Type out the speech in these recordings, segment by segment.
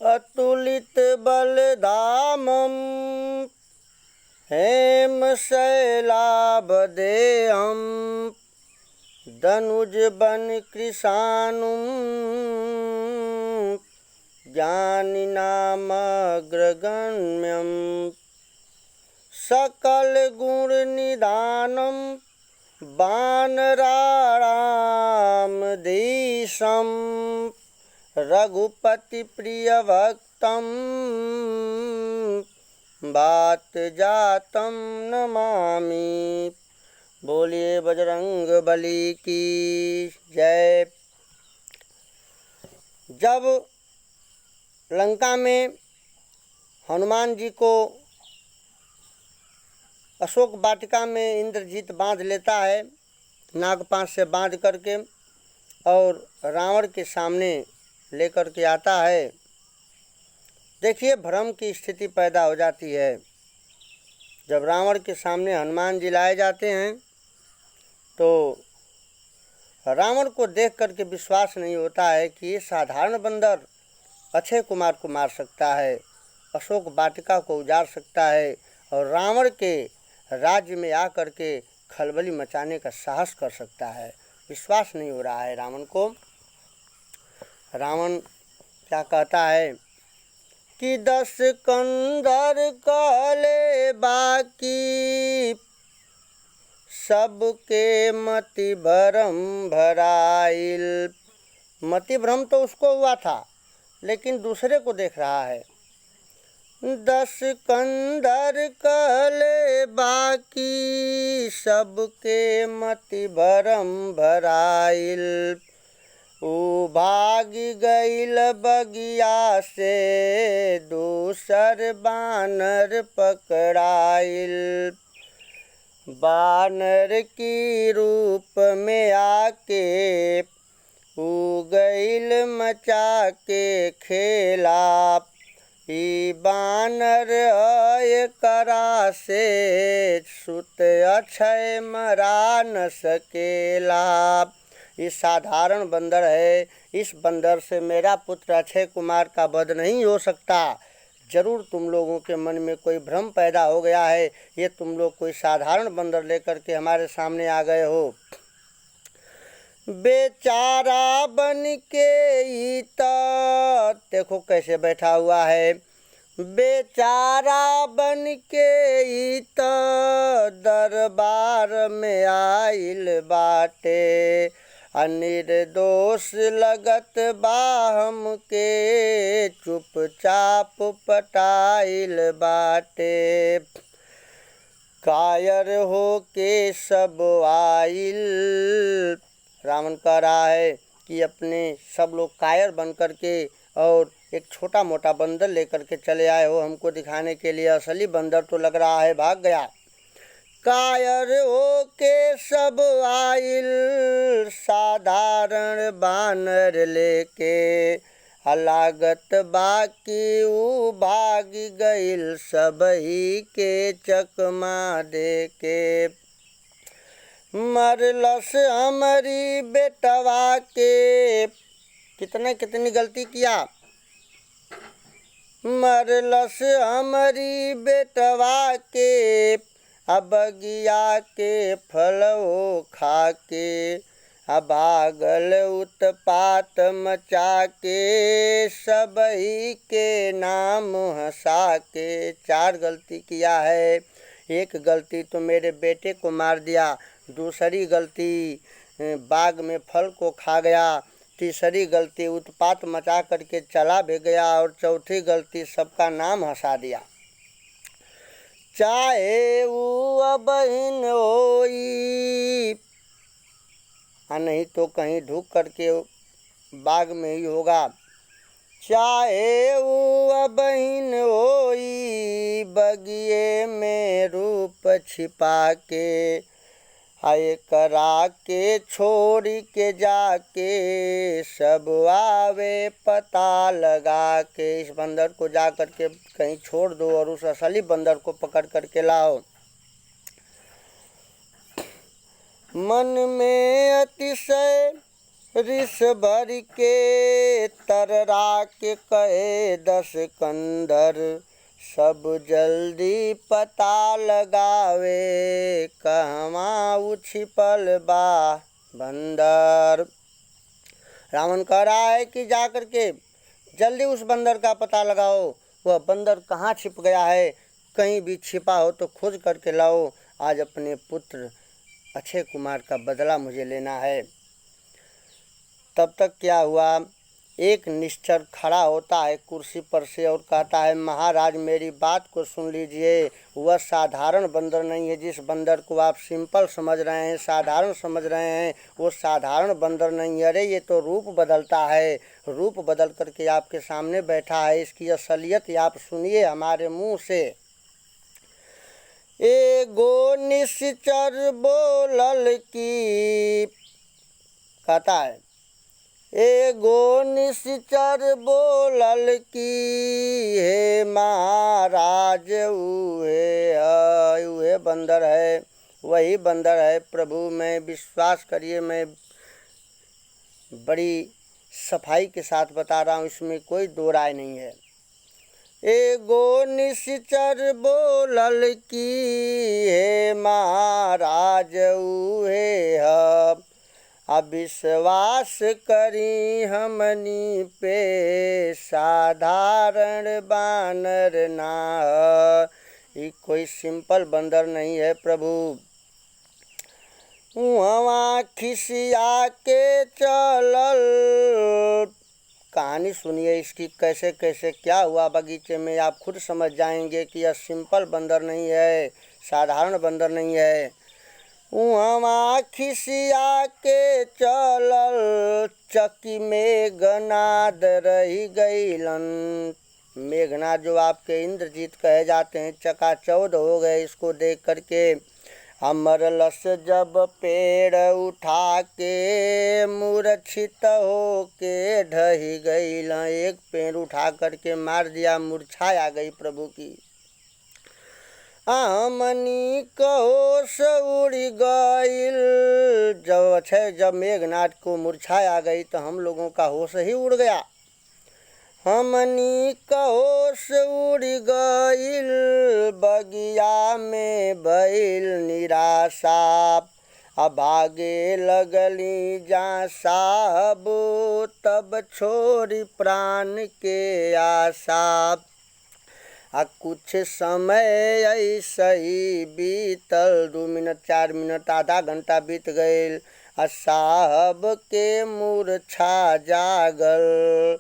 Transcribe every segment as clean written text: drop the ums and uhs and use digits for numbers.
अतुलित बलधामं हेमशैलाभदेहं दनुजवनकृशानुं ज्ञानिनामग्रगण्यं सकलगुणनिधानं वानराणामधीशं रघुपतिप्रियभक्तं वातजातं नमामि। बोलिए बजरंग बली की जय। जब लंका में हनुमान जी को अशोक वाटिका में इंद्रजीत बांध लेता है, नागपाश से बांध करके, और रावण के सामने लेकर के आता है। देखिए भ्रम की स्थिति पैदा हो जाती है। जब रावण के सामने हनुमान जी लाए जाते हैं तो रावण को देख करके विश्वास नहीं होता है कि ये साधारण बंदर अक्षय कुमार को मार सकता है, अशोक वाटिका को उजाड़ सकता है और रावण के राज्य में आकर के खलबली मचाने का साहस कर सकता है। विश्वास नहीं हो रहा है रावण को। रावण क्या कहता है कि 10 कंदर काले बाकी, सबके मति भरम भराइल। मति भ्रम तो उसको हुआ था, लेकिन दूसरे को देख रहा है। 10 कंदर काले बाकी, सबके मति भरम भराइल। ऊ भाग गईल बगिया से, दूसर बानर पकड़ाइल। बानर की रूप में आके, ऊ गईल मचा के खेला। ई बानर आय करा से, सुत अक्षय मरा न सकेला। ये साधारण बंदर है, इस बंदर से मेरा पुत्र अक्षय कुमार का वध नहीं हो सकता। जरूर तुम लोगों के मन में कोई भ्रम पैदा हो गया है, ये तुम लोग कोई साधारण बंदर लेकर के हमारे सामने आ गए हो। बेचारा बन के ईता, देखो कैसे बैठा हुआ है। बेचारा बन के ईता, दरबार में आइल बाटे। अनिर्दोष लगत बाहम के, चुपचाप पटाइल बाटे। कायर हो के सब आइल। रावण कह रहा है कि अपने सब लोग कायर बन कर के और एक छोटा मोटा बंदर लेकर के चले आए हो हमको दिखाने के लिए। असली बंदर तो लग रहा है भाग गया। कायर हो के सब आइल, साधारण बानर लेके। लागत बाकी ऊ भाग गईल, सबही के चकमा देके। मरलस हमारी बेटवा के, कितनी गलती किया। मरलस हमारी बेटवा के, अबगिया के फलो खा के। भागल उत्पात मचा के, सबही के नाम हंसा के। 4 गलती किया है। एक गलती तो मेरे बेटे को मार दिया, दूसरी गलती बाग में फल को खा गया, तीसरी गलती उत्पात मचा करके चला भी गया और चौथी गलती सबका नाम हंसा दिया। चाहे वो बहन होई, नहीं तो कहीं ढूक करके बाग में ही होगा। चाहे वो बहन होई, बगिए में रूप छिपा के। आए करा के छोड़ के जाके, सब आवे पता लगा के। इस बंदर को जा करके कहीं छोड़ दो और उस असली बंदर को पकड़ करके लाओ। मन में अतिशय ऋष भर के तररा के कहे 10 कंदर, सब जल्दी पता लगावे, कहवा छिपल बा बंदर। रावण कह रहा है कि जाकर के जल्दी उस बंदर का पता लगाओ, वह बंदर कहाँ छिप गया है, कहीं भी छिपा हो तो खोज करके लाओ। आज अपने पुत्र अक्षय कुमार का बदला मुझे लेना है। तब तक क्या हुआ, एक निश्चर खड़ा होता है कुर्सी पर से और कहता है, महाराज मेरी बात को सुन लीजिए। वह साधारण बंदर नहीं है, जिस बंदर को आप सिंपल समझ रहे हैं, साधारण समझ रहे हैं, वो साधारण बंदर नहीं है। अरे ये तो रूप बदलता है, रूप बदल करके आपके सामने बैठा है। इसकी असलियत आप सुनिए हमारे मुंह से। एगो निश्चर बोलल की, कहता है, एगो निश्चर बोलल की, हे महाराज उहे बंदर है, वही बंदर है प्रभु। मैं विश्वास करिए, मैं बड़ी सफाई के साथ बता रहा हूँ, इसमें कोई दो राय नहीं है। एगो निश्चर बोलल की, हे महाराज उहे है, अविश्वास करी हमनी पे, साधारण बानर ना। ये कोई सिंपल बंदर नहीं है प्रभु। वहाँ खिसिया के चलल, कहानी सुनिए इसकी कैसे कैसे क्या हुआ बगीचे में, आप खुद समझ जाएंगे कि यह सिंपल बंदर नहीं है, साधारण बंदर नहीं है। वहाँ खिसिया के चलल, चकी मेघनाद रही गईलन। मेघनाद जो आपके इंद्रजीत कहे जाते हैं, चकाचौंध हो गए इसको देख करके। अमरलस जब पेड़ उठा के, मूर्छित हो के ढही गईल। एक पेड़ उठा करके मार दिया, मूर्छा आ गई प्रभु की। हमनी कहो उड़ी गईल। जब मेघनाद को मूर्छा आ गई तो हम लोगों का होश ही उड़ गया। हमनी कहो उड़ी गईल, बगिया में भइल निराशा। अभागे लगली जा साहब, तब छोड़ी प्राण के आशा। कुछ समय ऐसे ही बीतल, 2 मिनट 4 मिनट आधा घंटा बीत गईल। साहब के मूर्छा जागल,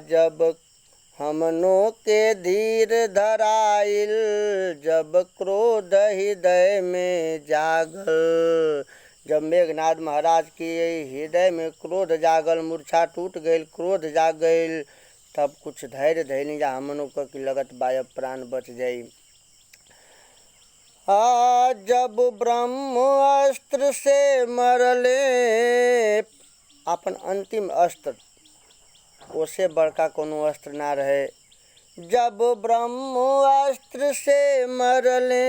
जब हमनों के धीर धराइल, जब क्रोध हृदय में जागल। जब मेघनाद महाराज के हृदय में क्रोध जागल, मूर्छा टूट गई, क्रोध जाग गई, तब कुछ धैर्य धैर्य जा हमनों को की लगत बायब प्राण बच जाई। जब ब्रह्मास्त्र से मरले, अपन अंतिम अस्त्र, उसे बड़का कोनो अस्त्र ना रहे। जब ब्रह्मास्त्र से मरले,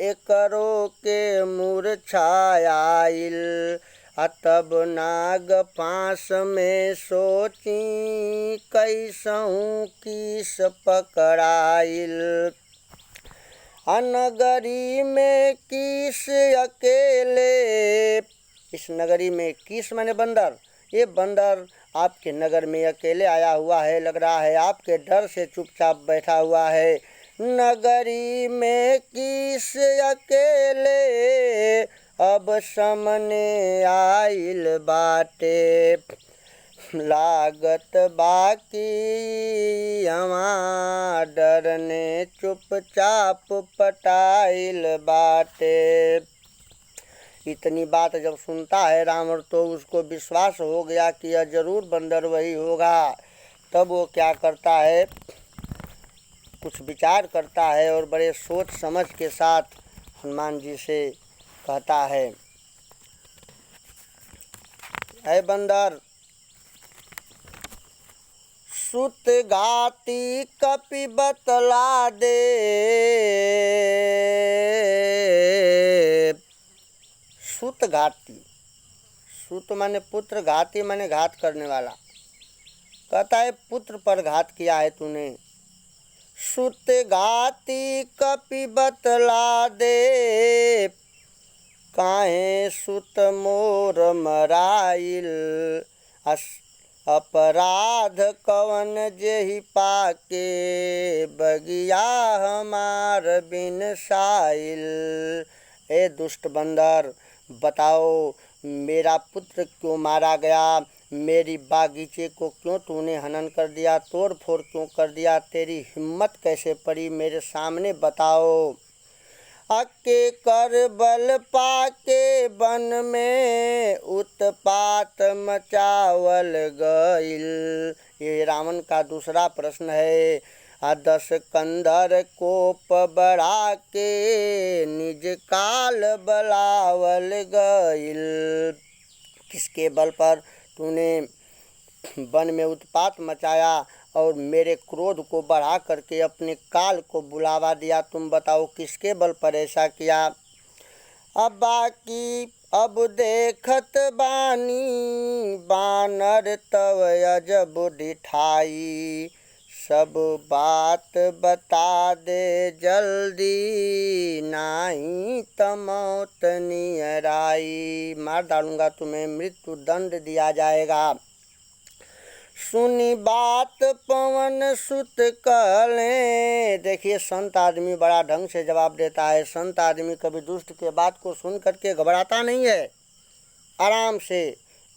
एकरो के मूर्छा आइल। तब नाग पास में सोची, कैसहूँ किस पकड़ाइल। नगरी में किस अकेले, इस नगरी में किस माने बंदर, ये बंदर आपके नगर में अकेले आया हुआ है, लग रहा है आपके डर से चुपचाप बैठा हुआ है। नगरी में किस अकेले, अब सामने आइल बाटे। लागत बाकी हमार डरने चुपचाप पटाइल बाटे। इतनी बात जब सुनता है रावण तो उसको विश्वास हो गया कि यह जरूर बंदर वही होगा। तब वो क्या करता है, कुछ विचार करता है और बड़े सोच समझ के साथ हनुमान जी से कहता है, ऐ बंदर, सुत घाती कपि बतला दे। सुत घाती, सूत माने पुत्र, घाती माने घात करने वाला। कहता है पुत्र पर घात किया है तूने। सुत घाती कपि बतला दे, काहे सुत मोर मराइल। अपराध कवन जेहि पाके, बगिया हमार बिन साइल। ए दुष्ट बंदर, बताओ मेरा पुत्र क्यों मारा गया, मेरी बागीचे को क्यों तूने हनन कर दिया, तोड़ फोड़ क्यों कर दिया, तेरी हिम्मत कैसे पड़ी मेरे सामने बताओ। अक्के कर बल पाके वन में, उत्पात मचावल गइल। ये रावण का दूसरा प्रश्न है। 10 कंधर कोप बढ़ा के, निज काल बलावल गइल। किसके बल पर तूने वन में उत्पात मचाया और मेरे क्रोध को बढ़ा करके अपने काल को बुलावा दिया, तुम बताओ किसके बल पर ऐसा किया। अब बाकी अब देखत बानी, बानर तव अजब ढिठाई। सब बात बता दे जल्दी, नाही त मौत नियर आई। मार डालूंगा तुम्हें, मृत्यु दंड दिया जाएगा। सुनी बात पवन सुत कहले। देखिए संत आदमी बड़ा ढंग से जवाब देता है। संत आदमी कभी दुष्ट के बात को सुन करके घबराता नहीं है, आराम से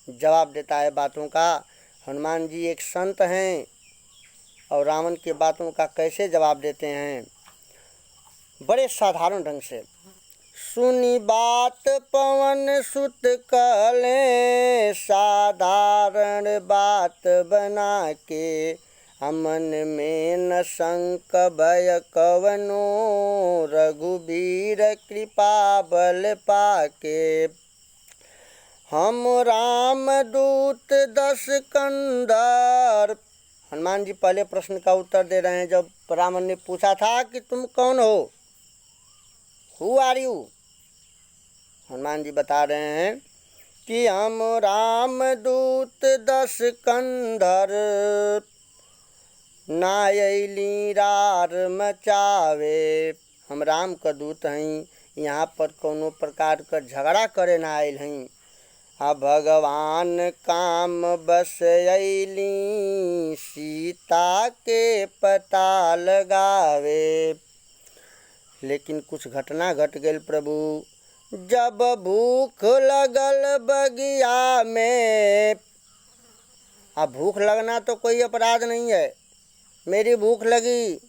जवाब देता है बातों का। हनुमान जी एक संत हैं और रावण की बातों का कैसे जवाब देते हैं, बड़े साधारण ढंग से। सुनी बात पवन सुत कहले, साधारण बात बना के। अमन में न शंक भय कवनो, रघुबीर कृपा बल पाके। हम राम दूत 10 कंधर। हनुमान जी पहले प्रश्न का उत्तर दे रहे हैं। जब रावण ने पूछा था कि तुम कौन हो, who are you, Hanuman ji बता रहे हैं कि हम राम दूत 10 कंधर, नायली रार मचावे। हम राम का दूत हैं, यहाँ पर कोनो प्रकार का झगड़ा करे ना आयल हैं। आ भगवान काम बस अइली, सीता के पता लगावे। लेकिन कुछ घटना घट गई प्रभु। जब भूख लगल बगिया में, अब भूख लगना तो कोई अपराध नहीं है, मेरी भूख लगी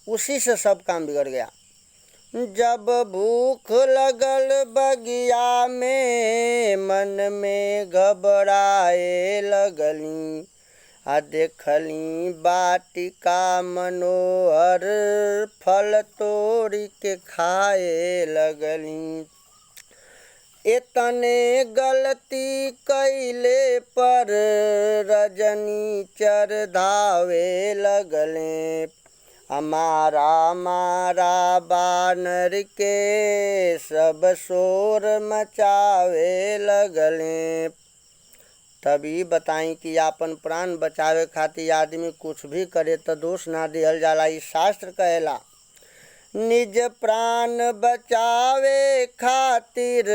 उसी से सब काम बिगड़ गया। जब भूख लगल बगिया में, मन में घबराए लगली। आ देखली बाटिका मनोहर, फल तोड़ी के खाए लगली। इतने गलती कैले पर, रजनी चर धावे लगले। हमारा मारा बानर के, सब शोर मचावे लगले। तभी बताई कि आपन प्राण बचावे खातिर आदमी कुछ भी करे तो दोष ना दिहल जाला। ई शास्त्र कहेला निज प्राण बचावे खातिर,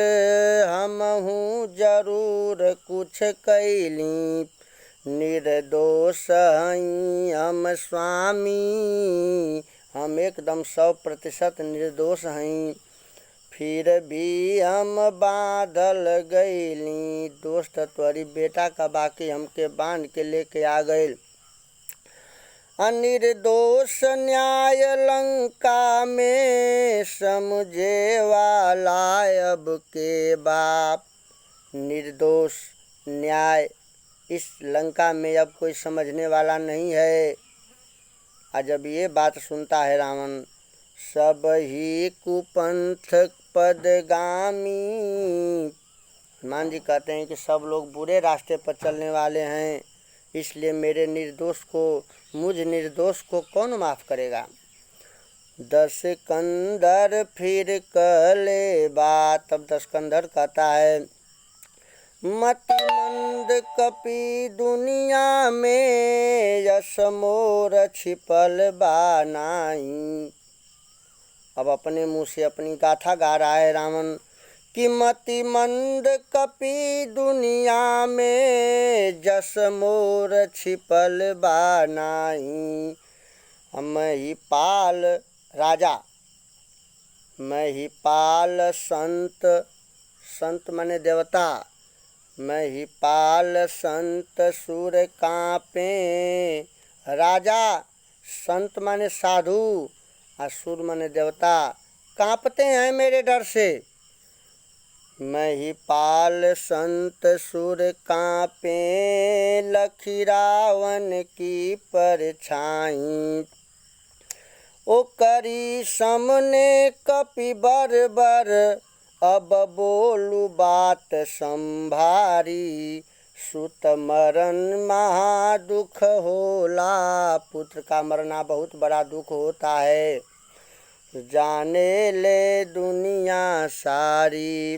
हमहू जरूर कुछ कैली। निर्दोष हई हम स्वामी, हम एकदम 100% निर्दोष हई। फिर भी हम बांधल गईली, दोस्त तोरी बेटा का बाकी हमके बांध के लेके आ गए। अनिर्दोष न्याय लंका में, समझे वाला अब के बाप। निर्दोष न्याय इस लंका में अब कोई समझने वाला नहीं है। और जब ये बात सुनता है रावण, सब ही कुपंथ पदगामी। हनुमान जी कहते हैं कि सब लोग बुरे रास्ते पर चलने वाले हैं, इसलिए मेरे निर्दोष को, मुझ निर्दोष को कौन माफ़ करेगा। 10 कंधर फिर कहले बात। अब 10 कंधर कहता है मति मंद कपि दुनिया में, यश मोर छिपल बा नाहीं। अब अपने मुंह से अपनी गाथा गा रहा है रावण कि मति मंद कपि दुनिया में, जस मोर छिपल बा नाहीं। महिपाल राजा, महिपाल संत, संत माने देवता, महिपाल संत सुर कांपे। राजा संत माने साधु, असुर माने देवता, कांपते हैं मेरे डर से। महिपाल संत सुर कांपे, लखी रावण की परछाई। ओ करी सामने कपि बर बर, अब बोलू बात संभारी। सुत मरण महा दुख होला, पुत्र का मरना बहुत बड़ा दुख होता है, जाने ले दुनिया सारी।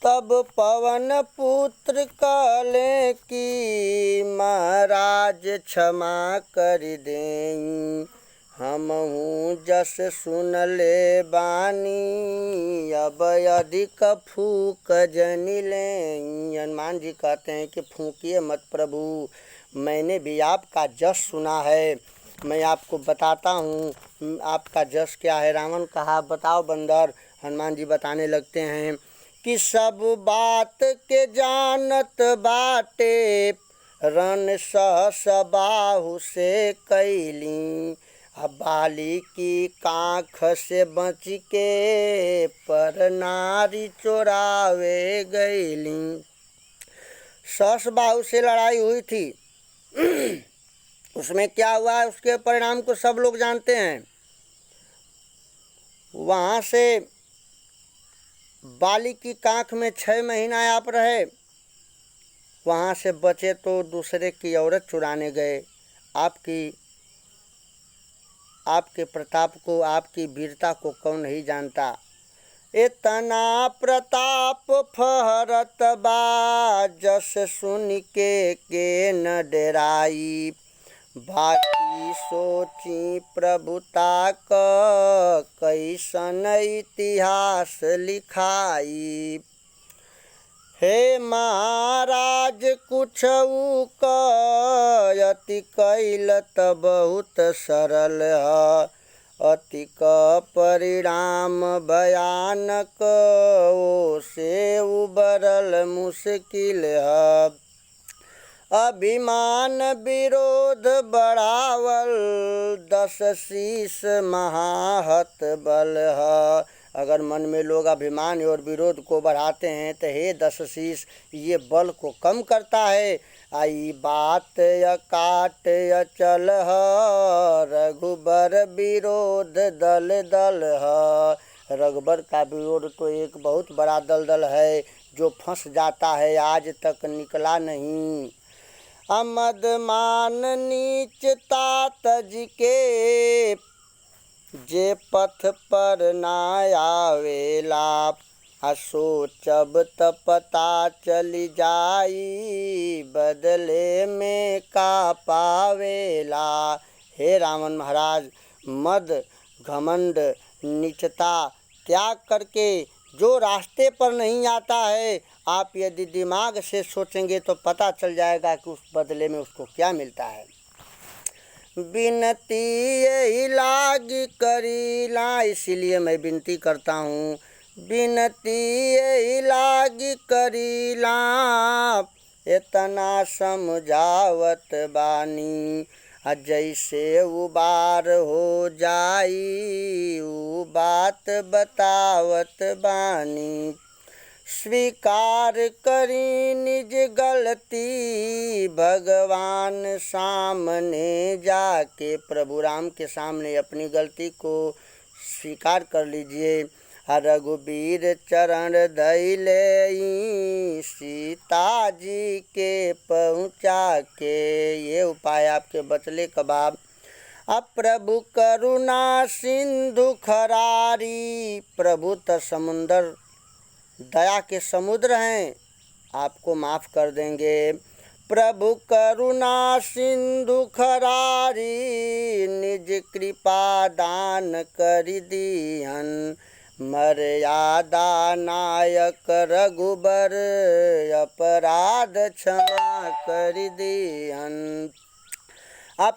तब पवन पुत्र कहले कि महाराज क्षमा कर दें, हमहूँ जस सुन ले बानी, अब अधिक फूक जन लें। हनुमान जी कहते हैं कि फूकिए मत प्रभु, मैंने भी आपका जस सुना है, मैं आपको बताता हूँ आपका जस क्या है। रावण कहा बताओ बंदर। हनुमान जी बताने लगते हैं कि सब बात के जानत बाटे, रण सहस बाहु से कैली। अब बाली की कांख से बच के, पर नारी चोरावे गईली। सहस बाहु से लड़ाई हुई थी उसमें क्या हुआ है उसके परिणाम को सब लोग जानते हैं। वहाँ से बाली की कांख में 6 महीना आप रहे, वहाँ से बचे तो दूसरे की औरत चुराने गए। आपके प्रताप को, आपकी वीरता को कौन नहीं जानता। इतना प्रताप फहरत बा, जस सुन के न डराई। बाकी सोची प्रभुता का, कैसन इतिहास लिखाई। हे महाराज कुछऊ अति कैल त बहुत सरल है, अति का परिणाम भयानक, ओ से उबरल मुश्किल है। अभिमान विरोध बढ़ावल, 10 शीस महाहत बल है। अगर मन में लोग अभिमान और विरोध को बढ़ाते हैं तो हे 10 शीस, ये बल को कम करता है। आई बात य काट य चल है, रघुबर विरोध दल दल है। रघुबर का विरोध तो एक बहुत बड़ा दलदल है, जो फंस जाता है, आज तक निकला नहीं। अमद मान नीचता तज के, जे पथ पर ना आवेला। सोचब त पता चली जाई, बदले में का पावेला। हे रावण महाराज, मद घमंड नीचता त्याग करके जो रास्ते पर नहीं आता है, आप यदि दिमाग से सोचेंगे तो पता चल जाएगा कि उस बदले में उसको क्या मिलता है। विनती यही लागी करीला, इसीलिए मैं विनती करता हूँ, विनती यही लागी करीला। इतना समझावत बानी, जैसे उबार हो जाई, उ बात बतावत बानी। स्वीकार करी निज गलती, भगवान सामने जाके, प्रभु राम के सामने अपनी गलती को स्वीकार कर लीजिए। रघुबीर चरण धैले, सीता जी के पहुँचा के। ये उपाय आपके बचले कबाब। अब प्रभु करुणा सिंधु खरारी, प्रभु त समुंदर दया के समुद्र हैं, आपको माफ़ कर देंगे। प्रभु करुणा सिंधु खरारी, निज कृपा दान करि दीहन। मर्यादा नायक रघुबर, अपराध क्षमा करि दीहन।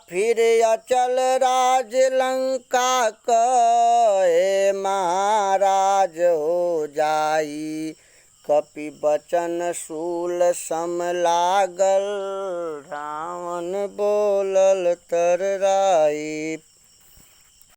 फिर अचल राज लंका कहे, महाराज हो जाई। कपि बचन शूल सम लागल, रावण बोलल तर राई।